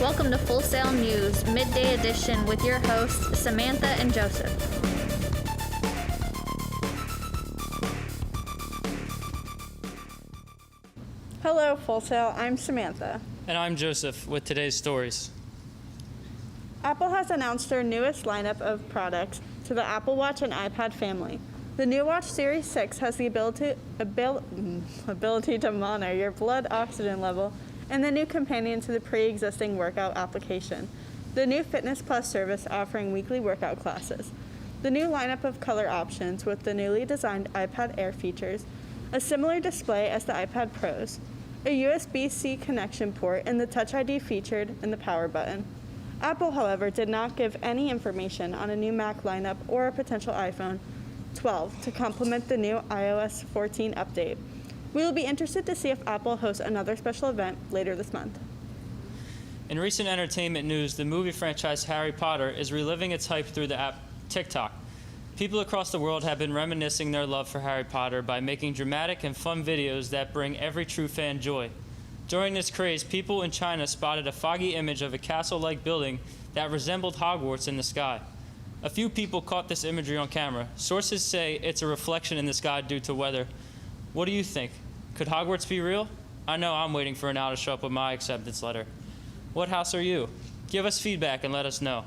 Welcome to Full Sail News, Midday Edition with your hosts, Samantha and Joseph. Hello, Full Sail. I'm Samantha. And I'm Joseph with today's stories. Apple has announced their newest lineup of products to the Apple Watch and iPad family. The new Watch Series 6 has the ability to monitor your blood oxygen level and the new companion to the pre-existing workout application. The new Fitness Plus service offering weekly workout classes. The new lineup of color options with the newly designed iPad Air features, a similar display as the iPad Pros, a USB-C connection port, and the Touch ID featured in the power button. Apple, however, did not give any information on a new Mac lineup or a potential iPhone 12 to complement the new iOS 14 update. We will be interested to see if Apple hosts another special event later this month. In recent entertainment news, the movie franchise Harry Potter is reliving its hype through the app TikTok. People across the world have been reminiscing their love for Harry Potter by making dramatic and fun videos that bring every true fan joy. During this craze, people in China spotted a foggy image of a castle-like building that resembled Hogwarts in the sky. A few people caught this imagery on camera. Sources say it's a reflection in the sky due to weather. What do you think? Could Hogwarts be real? I know I'm waiting for an owl to show up with my acceptance letter. What house are you? Give us feedback and let us know.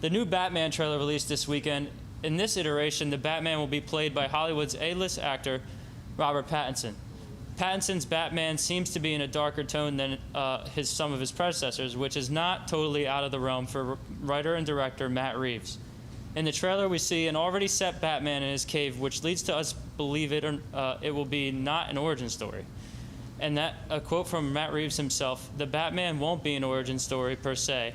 The new Batman trailer released this weekend. In this iteration, the Batman will be played by Hollywood's A-list actor, Robert Pattinson. Pattinson's Batman seems to be in a darker tone than some of his predecessors, which is not totally out of the realm for writer and director Matt Reeves. In the trailer, we see an already set Batman in his cave, which leads to us believe it will be not an origin story. And that a quote from Matt Reeves himself: "The Batman won't be an origin story per se,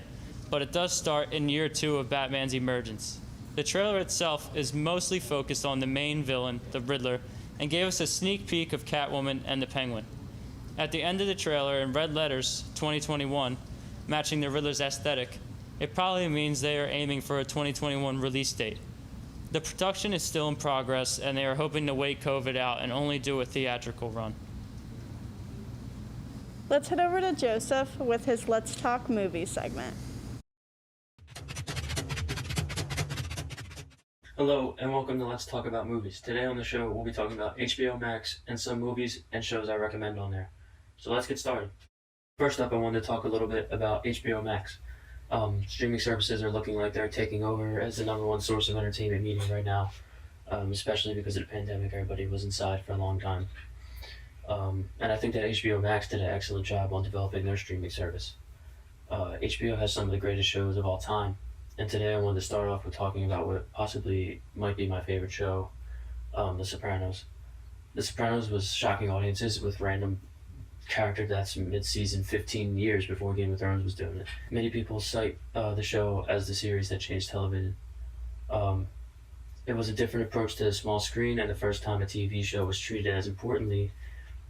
but it does start in year 2 of Batman's emergence." The trailer itself is mostly focused on the main villain, the Riddler, and gave us a sneak peek of Catwoman and the Penguin. At the end of the trailer, in red letters, 2021, matching the Riddler's aesthetic, it probably means they are aiming for a 2021 release date. The production is still in progress, and they are hoping to wait COVID out and only do a theatrical run. Let's head over to Joseph with his Let's Talk Movies segment. Hello, and welcome to Let's Talk About Movies. Today on the show, we'll be talking about HBO Max and some movies and shows I recommend on there. So let's get started. First up, I wanted to talk a little bit about HBO Max. Streaming services are looking like they're taking over as the #1 source of entertainment media right now, especially because of the pandemic. Everybody was inside for a long time. And I think that HBO Max did an excellent job on developing their streaming service. HBO has some of the greatest shows of all time. And today I wanted to start off with talking about what possibly might be my favorite show, The Sopranos. The Sopranos was shocking audiences with random character deaths mid-season 15 years before Game of Thrones was doing it. Many people cite the show as the series that changed television. It was a different approach to the small screen, and the first time a TV show was treated as importantly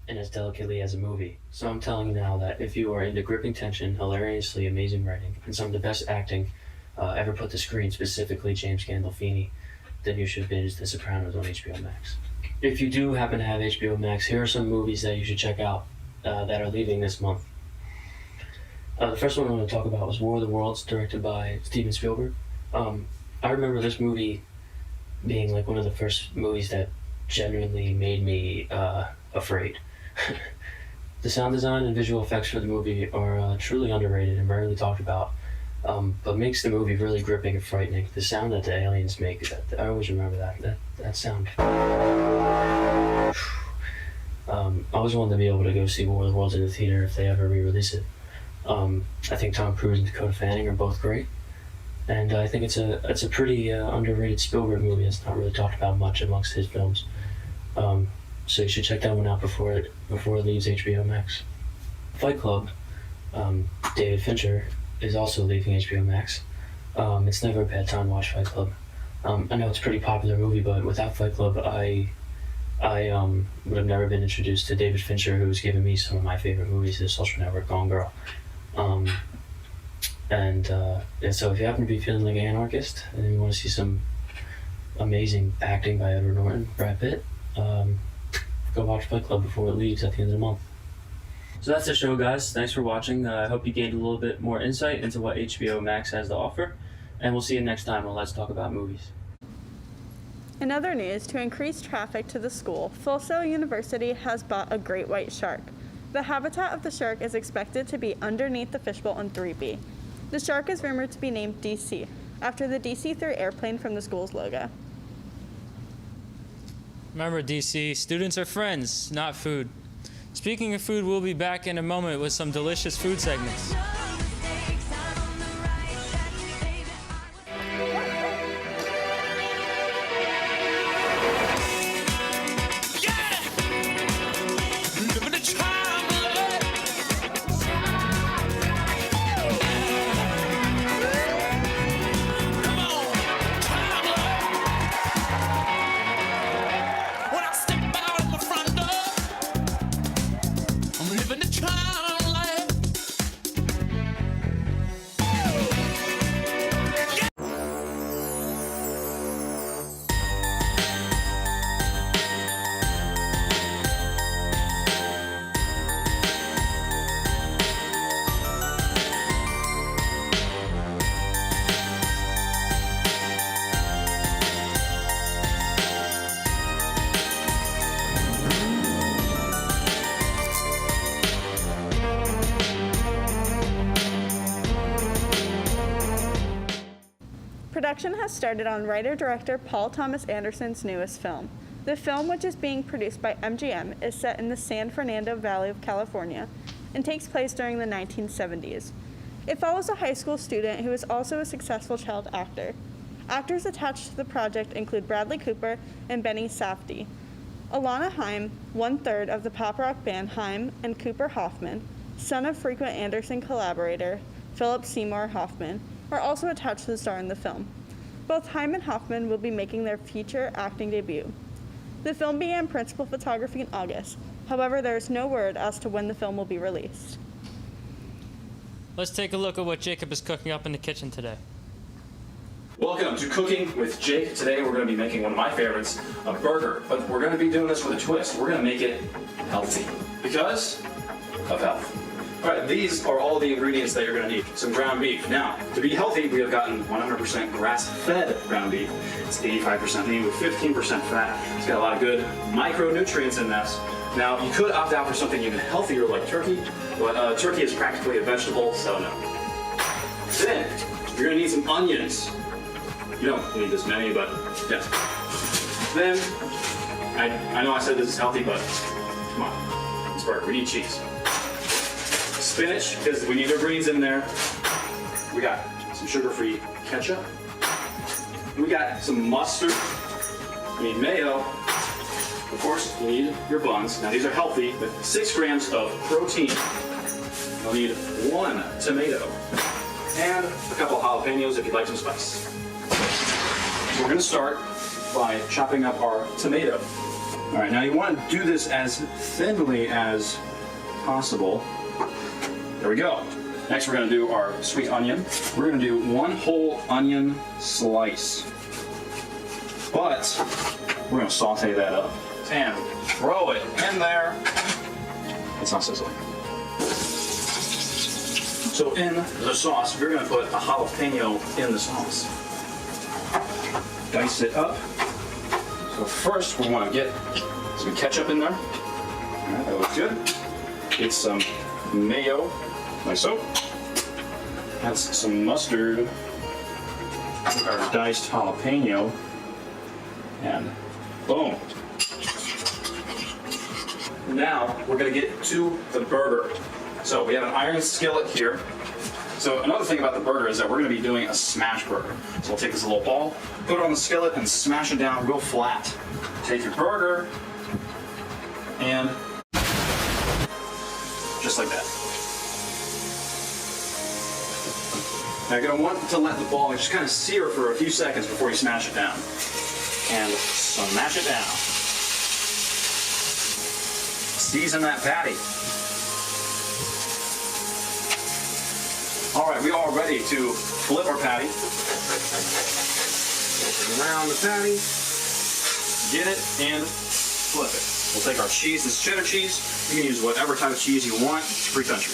and as delicately as a movie. So I'm telling you now that if you are into gripping tension, hilariously amazing writing, and some of the best acting ever put to screen, specifically James Gandolfini, then you should binge The Sopranos on HBO Max. If you do happen to have HBO Max, here are some movies that you should check out that are leaving this month. The first one I want to talk about was War of the Worlds, directed by Steven Spielberg. I remember this movie being like one of the first movies that genuinely made me afraid. The sound design and visual effects for the movie are truly underrated and rarely talked about. But makes the movie really gripping and frightening. The sound that the aliens make, I always remember that sound. I always wanted to be able to go see War of the Worlds in the theater if they ever re-release it. I think Tom Cruise and Dakota Fanning are both great, and I think it's a pretty underrated Spielberg movie. It's not really talked about much amongst his films. So you should check that one out before it leaves HBO Max. Fight Club, David Fincher, is also leaving HBO Max. It's never a bad time to watch Fight Club. I know it's a pretty popular movie, but without Fight Club, I would have never been introduced to David Fincher, who's given me some of my favorite movies, The Social Network, Gone Girl. And so if you happen to be feeling like an anarchist and you want to see some amazing acting by Edward Norton, Brad Pitt, go watch Fight Club before it leaves at the end of the month. So that's the show, guys. Thanks for watching. I hope you gained a little bit more insight into what HBO Max has to offer. And we'll see you next time on Let's Talk About Movies. In other news, to increase traffic to the school, Full Sail University has bought a great white shark. The habitat of the shark is expected to be underneath the fishbowl in 3B. The shark is rumored to be named DC, after the DC-3 airplane from the school's logo. Remember, DC, students are friends, not food. Speaking of food, we'll be back in a moment with some delicious food segments. Production has started on writer-director Paul Thomas Anderson's newest film. The film, which is being produced by MGM, is set in the San Fernando Valley of California and takes place during the 1970s. It follows a high school student who is also a successful child actor. Actors attached to the project include Bradley Cooper and Benny Safdie. Alana Haim, one-third of the pop rock band Haim and Cooper Hoffman, son of frequent Anderson collaborator Philip Seymour Hoffman, are also attached to the star in the film. Both Haim and Hoffman will be making their feature acting debut. The film began principal photography in August. However, there is no word as to when the film will be released. Let's take a look at what Jacob is cooking up in the kitchen today. Welcome to Cooking with Jake. Today we're going to be making one of my favorites, a burger. But we're going to be doing this with a twist. We're going to make it healthy because of health. All right, these are all the ingredients that you're going to need. Some ground beef. Now, to be healthy, we have gotten 100% grass-fed ground beef. It's 85% lean with 15% fat. It's got a lot of good micronutrients in this. Now, you could opt out for something even healthier like turkey, but turkey is practically a vegetable, so no. Then, you're going to need some onions. You don't need this many, but yes. Then, I know I said this is healthy, but come on, it's burger. We need cheese. Spinach, because we need our greens in there. We got some sugar-free ketchup. We got some mustard. We need mayo. Of course, you need your buns. Now these are healthy with 6 grams of protein. You'll need 1 tomato and a couple jalapenos if you'd like some spice. So we're gonna start by chopping up our tomato. All right, now you want to do this as thinly as possible. There we go. Next we're going to do our sweet onion. We're going to do 1 whole onion slice. But we're going to saute that up and throw it in there. It's not sizzling. So in the sauce, we're going to put a jalapeno in the sauce. Dice it up. So first we want to get some ketchup in there. All right, that looks good. Get some mayo. Like so. Add some mustard, our diced jalapeno, and boom. Now we're gonna get to the burger. So we have an iron skillet here. So another thing about the burger is that we're gonna be doing a smash burger. So we'll take this little ball, put it on the skillet, and smash it down real flat. Take your burger, and just like that. Now you're going to want to let the ball just kind of sear for a few seconds before you smash it down. And smash it down. Season that patty. All right, we are ready to flip our patty. Around the patty, get it, and flip it. We'll take our cheese. This is cheddar cheese. You can use whatever type of cheese you want. It's free country.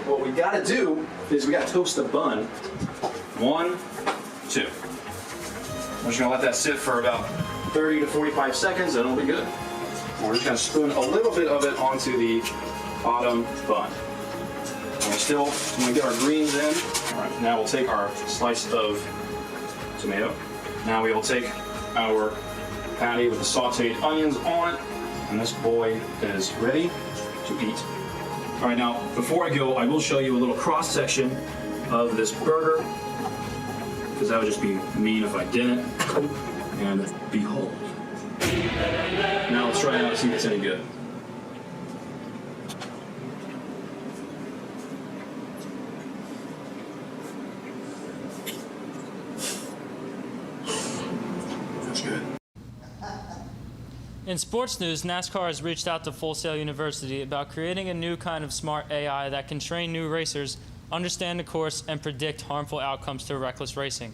What we gotta do is we gotta toast the bun. 1, 2. I'm just gonna let that sit for about 30 to 45 seconds and it'll be good. We're just gonna spoon a little bit of it onto the bottom bun. And we still want to get our greens in. All right, now we'll take our slice of tomato. Now we will take our patty with the sauteed onions on it, and this boy is ready to eat. All right, now before I go, I will show you a little cross section of this burger, because that would just be mean if I didn't. And behold. Now let's try it out and see if it's any good. That's good. In sports news, NASCAR has reached out to Full Sail University about creating a new kind of smart AI that can train new racers, understand the course, and predict harmful outcomes to reckless racing.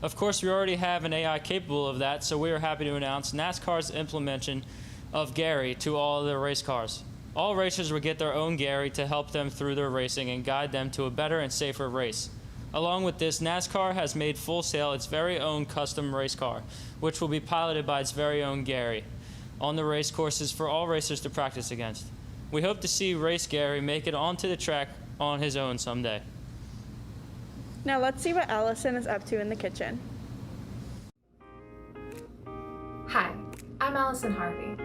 Of course, we already have an AI capable of that, so we are happy to announce NASCAR's implementation of Gary to all of their race cars. All racers will get their own Gary to help them through their racing and guide them to a better and safer race. Along with this, NASCAR has made Full Sail its very own custom race car, which will be piloted by its very own Gary on the race courses for all racers to practice against. We hope to see Race Gary make it onto the track on his own someday. Now let's see what Allison is up to in the kitchen. Hi, I'm Allison Harvey,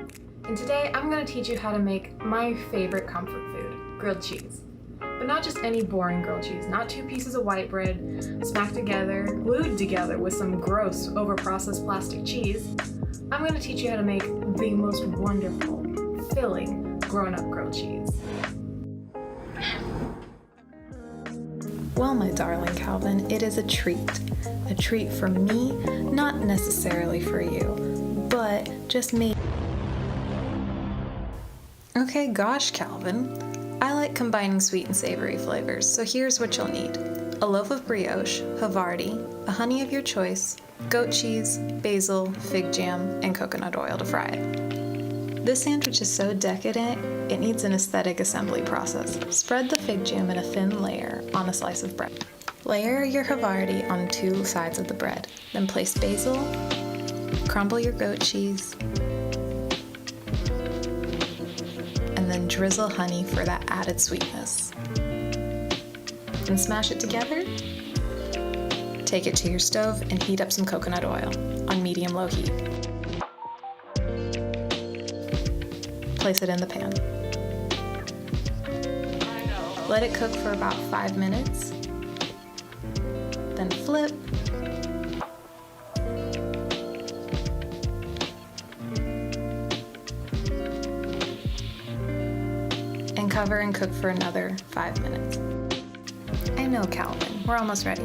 and today I'm going to teach you how to make my favorite comfort food, grilled cheese. But not just any boring grilled cheese, not 2 pieces of white bread smacked together, glued together with some gross overprocessed plastic cheese. I'm going to teach you how to make the most wonderful, filling, grown-up grilled cheese. Well, my darling Calvin, it is a treat. A treat for me, not necessarily for you, but just me. Okay, gosh, Calvin. I like combining sweet and savory flavors, so here's what you'll need. A loaf of brioche, Havarti, a honey of your choice, goat cheese, basil, fig jam, and coconut oil to fry it. This sandwich is so decadent, it needs an aesthetic assembly process. Spread the fig jam in a thin layer on a slice of bread. Layer your Havarti on 2 sides of the bread. Then place basil, crumble your goat cheese, and then drizzle honey for that added sweetness. And smash it together. Take it to your stove and heat up some coconut oil on medium-low heat. Place it in the pan. Let it cook for about 5 minutes. Then flip. And cover and cook for another 5 minutes. I know, Calvin, we're almost ready.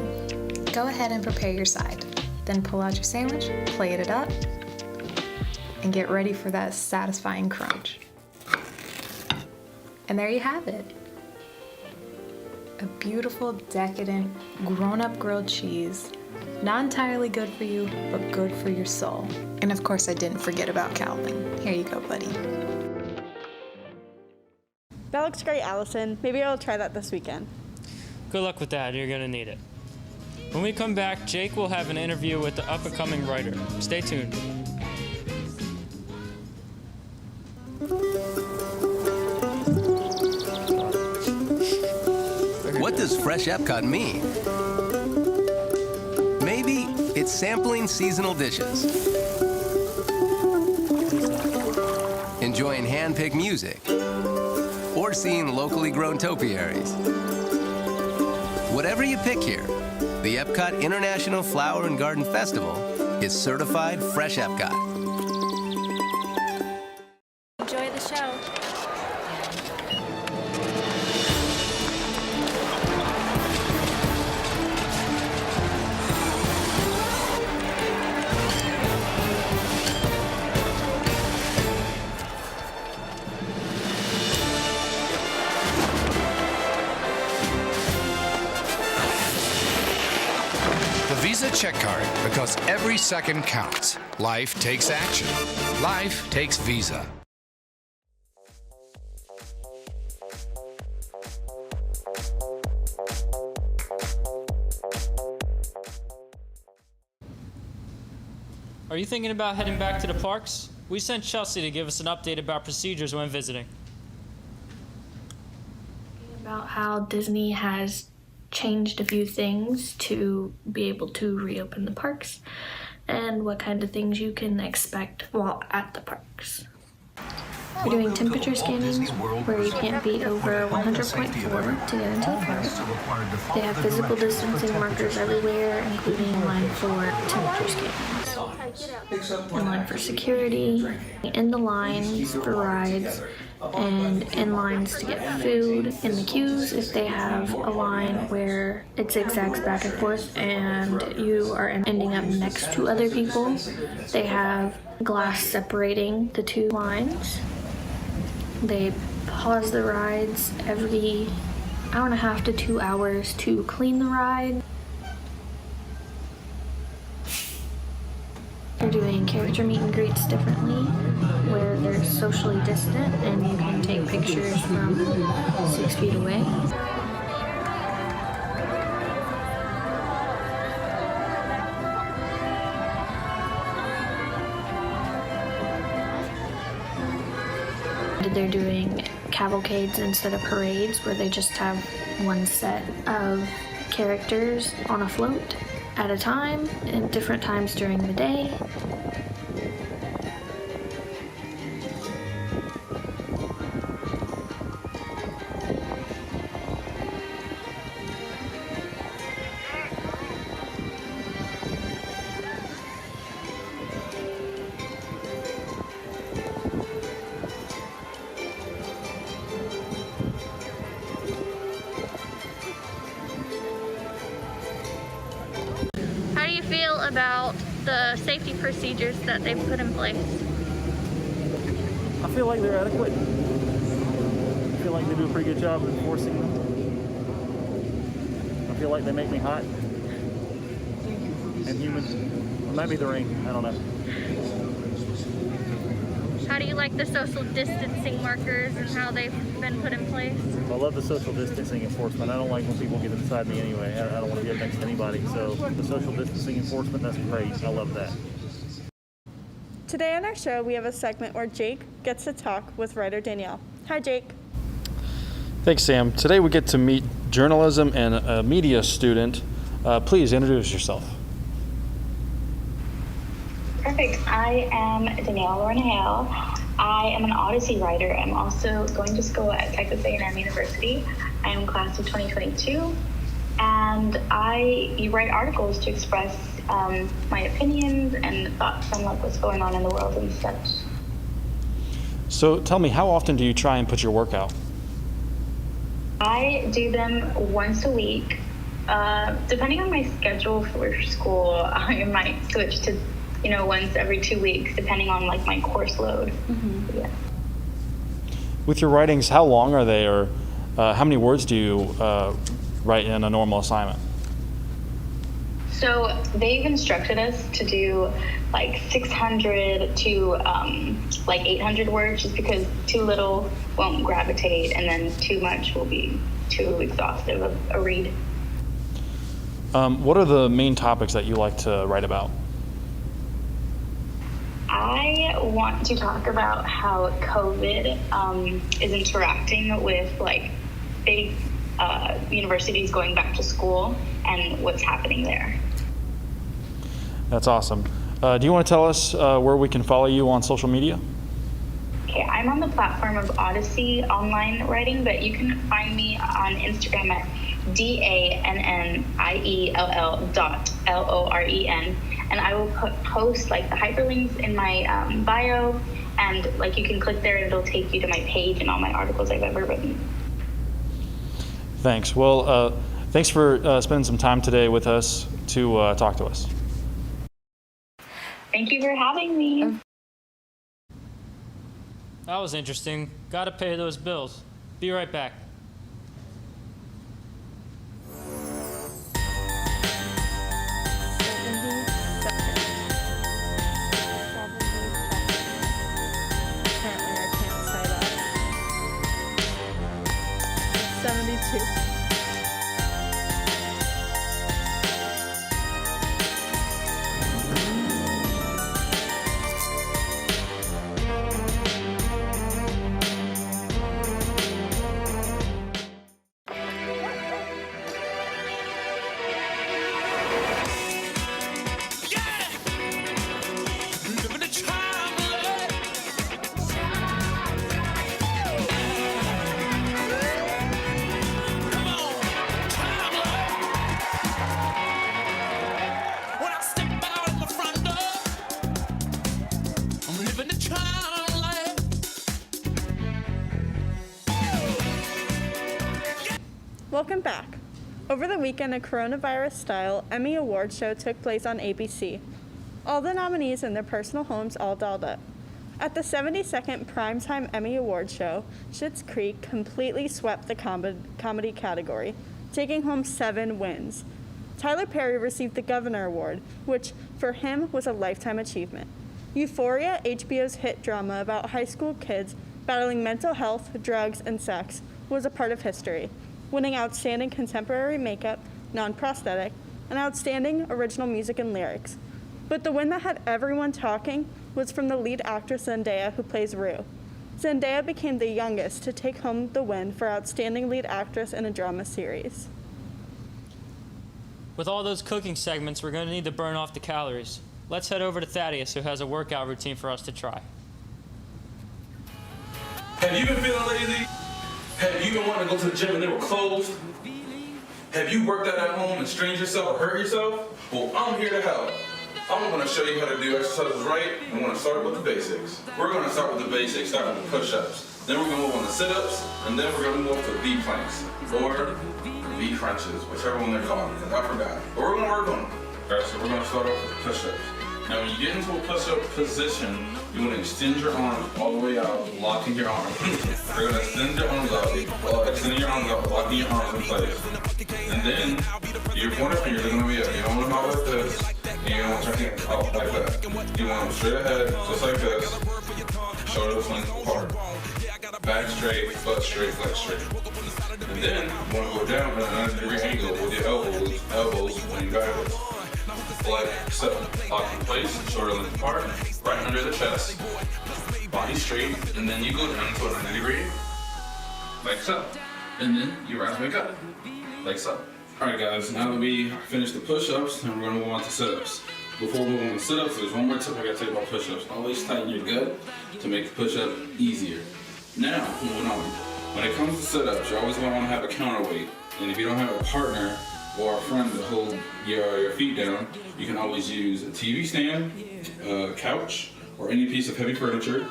Go ahead and prepare your side. Then pull out your sandwich, plate it up, and get ready for that satisfying crunch. And there you have it. A beautiful, decadent, grown-up grilled cheese. Not entirely good for you, but good for your soul. And of course, I didn't forget about Calvin. Here you go, buddy. That looks great, Allison. Maybe I'll try that this weekend. Good luck with that, you're gonna need it. When we come back, Jake will have an interview with the up-and-coming writer. Stay tuned. What does Fresh Epcot mean? Maybe it's sampling seasonal dishes, enjoying hand-picked music, or seeing locally grown topiaries. Whatever you pick here, the Epcot International Flower and Garden Festival is certified Fresh Epcot. Enjoy the show. The Visa check card card because every second counts. Life takes action. Life takes Visa. Are you thinking about heading back to the parks? We sent Chelsea to give us an update about procedures when visiting. About how Disney has changed a few things to be able to reopen the parks and what kind of things you can expect while at the parks. We're doing temperature scanning where you can't be over 100.4 to get into the park. They have physical distancing markers everywhere, including in line for temperature scannings, in line for security, in the lines for rides, and in lines to get food. In the queues, if they have a line where it zigzags back and forth and you are ending up next to other people, they have glass separating the two lines. They pause the rides every hour and a half to 2 hours to clean the ride. They're doing character meet and greets differently, where they're socially distant and you can take pictures from 6 feet away. They're doing cavalcades instead of parades, where they just have one set of characters on a float at a time at different times during the day. How do you feel about the safety procedures that they've put in place? I feel like they're adequate. I feel like they do a pretty good job of enforcing them. I feel like they make me hot and humid. Or maybe the rain, I don't know. How do you like the social distancing markers and how they've been put in place? I love the social distancing enforcement. I don't like when people get inside me anyway. I don't want to get next to anybody. So the social distancing enforcement, that's great. I love that. Today on our show, we have a segment where Jake gets to talk with writer Danielle. Hi, Jake. Thanks, Sam. Today we get to meet journalism and a media student. Please introduce yourself. Perfect. I am Danielle Lauren Hale. I am an Odyssey writer. I'm also going to school at Texas A&M University. I am class of 2022, and I write articles to express my opinions and thoughts on what's going on in the world and such. So tell me, how often do you try and put your work out? I do them once a week. Depending on my schedule for school, I might switch to once every 2 weeks, depending on like my course load. Mm-hmm. Yeah. With your writings, how long are they, or how many words do you write in a normal assignment? So they've instructed us to do like 600 to like 800 words, just because too little won't gravitate, and then too much will be too exhaustive of a read. What are the main topics that you like to write about? I want to talk about how COVID is interacting with like big universities going back to school and what's happening there. That's awesome. Do you want to tell us where we can follow you on social media? Okay, I'm on the platform of Odyssey Online Writing, but you can find me on Instagram at DANNIELL.LOREN. And I will post like the hyperlinks in my bio, and like you can click there and it'll take you to my page and all my articles I've ever written. Thanks. Well, thanks for spending some time today with us to talk to us. Thank you for having me. That was interesting. Gotta pay those bills. Be right back. BP2. Welcome back. Over the weekend, a coronavirus-style Emmy Award show took place on ABC. All the nominees in their personal homes all dolled up. At the 72nd Primetime Emmy Award show, Schitt's Creek completely swept the comedy category, taking home 7 wins. Tyler Perry received the Governor Award, which for him was a lifetime achievement. Euphoria, HBO's hit drama about high school kids battling mental health, drugs, and sex, was a part of history, winning Outstanding Contemporary Makeup, Non-Prosthetic, and Outstanding Original Music and Lyrics. But the win that had everyone talking was from the lead actress Zendaya, who plays Rue. Zendaya became the youngest to take home the win for Outstanding Lead Actress in a Drama Series. With all those cooking segments, we're going to need to burn off the calories. Let's head over to Thaddeus, who has a workout routine for us to try. Have you been feeling lazy? Have you been wanting to go to the gym and they were closed? Have you worked out at home and strained yourself or hurt yourself? Well, I'm here to help. I'm going to show you how to do exercises right, and we're going to start with the basics. We're going to start with the basics, starting with push-ups. Then we're going to move on to sit-ups, and then we're going to move to V-planks, or V-crunches, whichever one they're called, because I forgot. But we're going to work on them. Alright, so we're going to start off with push-ups. Now, when you get into a push-up position, you want to extend your arms all the way out, locking your arms. You're going to extend your arms out, extending your arms out, locking your arms in place. And then, your pointer fingers are going to be up. You don't want them out like this, and you don't want your hands out like that. You want them straight ahead, just like this. Shoulders length apart. Back straight, butt straight, leg straight. And then, you want to go down at a 90-degree angle with your elbows pointing backwards. Leg set, lock in place, shoulder length apart, right under the chest, body straight, and then you go down to a 90-degree, legs up, and then you rise back up, legs up. Alright guys, now that we finished the push-ups, then we're going to move on to sit-ups. Before we move on to sit-ups, there's one more tip I got to tell you about push-ups. Always tighten your gut to make the push-up easier. Now, moving on. When it comes to sit-ups, you always want to have a counterweight, and if you don't have a partner or a friend to hold your feet down, you can always use a TV stand, a couch, or any piece of heavy furniture,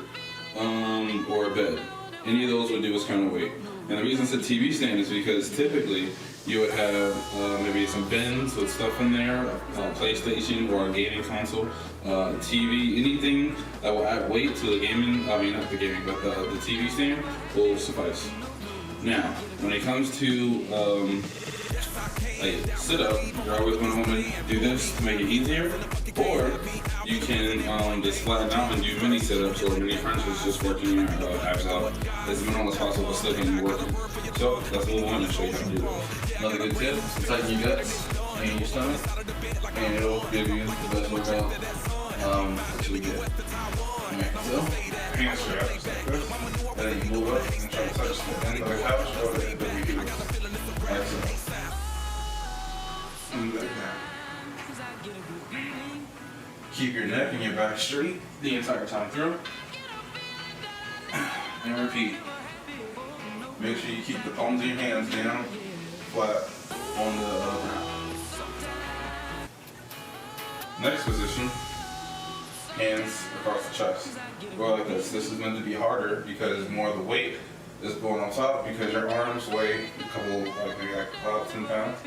or a bed. Any of those would do as counterweight. And the reason it's a TV stand is because typically you would have maybe some bins with stuff in there, a PlayStation or a gaming console, TV, anything that will add weight to the gaming, not the gaming, but the TV stand will suffice. Now, when it comes to like sit-up, you're always going to want to do this to make it easier, or you can just flatten out and do mini sit-ups or mini crunches, just working your abs out as minimal as possible, but still getting you working. So let's move on and show you how to do that. Another good tip is to tighten your guts and your stomach, and it'll give you the best workout that you get. Alright, so hands straight out, first, and then you move up and try to touch the end of the couch or the end of your feet. Alright, so. Keep your neck and your back straight the entire time through. And repeat. Make sure you keep the palms of your hands down, flat on the ground. Next position, hands across the chest. Go like this. This is meant to be harder because more of the weight is going on top because your arms weigh a couple, maybe about 10 pounds.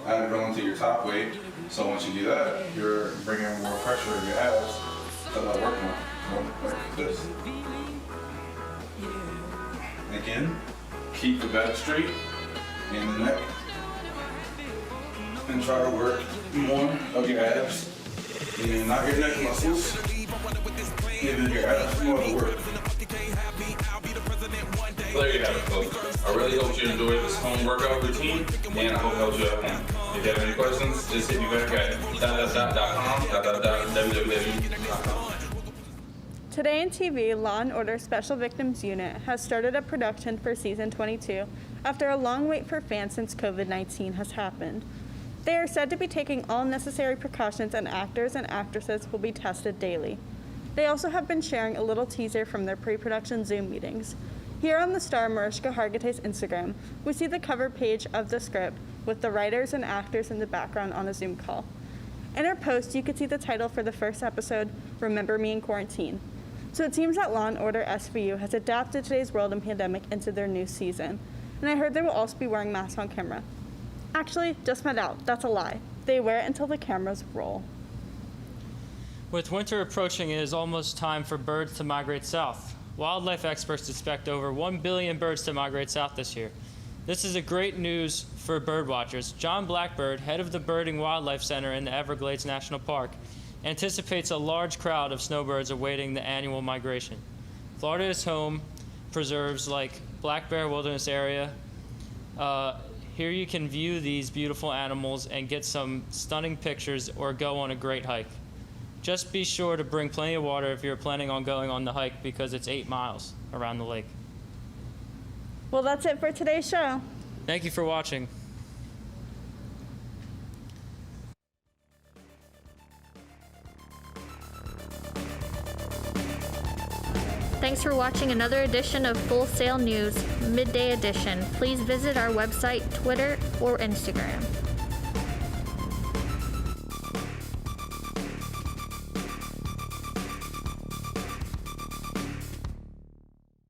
Add it onto your top weight. So once you do that, you're bringing more pressure in your abs to work more. So like this. Again, keep the back straight and the neck. And try to work more of your abs. And not your neck muscles. Giving your abs more of the work. There you have it, folks. I really hope you enjoyed this home workout routine, and I hope it helps you at home. If you have any questions, just hit me back at www.com. Today in TV, Law & Order Special Victims Unit has started up production for season 22 after a long wait for fans since COVID-19 has happened. They are said to be taking all necessary precautions, and actors and actresses will be tested daily. They also have been sharing a little teaser from their pre-production Zoom meetings. Here on the star Mariska Hargitay's Instagram, we see the cover page of the script with the writers and actors in the background on a Zoom call. In her post, you could see the title for the first episode, Remember Me in Quarantine. So it seems that Law & Order SVU has adapted today's world and pandemic into their new season. And I heard they will also be wearing masks on camera. Actually, just found out, that's a lie. They wear it until the cameras roll. With winter approaching, it is almost time for birds to migrate south. Wildlife experts expect over 1 billion birds to migrate south this year. This is a great news for bird watchers. John Blackbird, head of the Birding Wildlife Center in the Everglades National Park, anticipates a large crowd of snowbirds awaiting the annual migration. Florida is home preserves like Black Bear Wilderness Area. Here you can view these beautiful animals and get some stunning pictures or go on a great hike. Just be sure to bring plenty of water if you're planning on going on the hike because it's 8 miles around the lake. Well, that's it for today's show. Thank you for watching. Thanks for watching another edition of Full Sail News Midday Edition. Please visit our website, Twitter, or Instagram.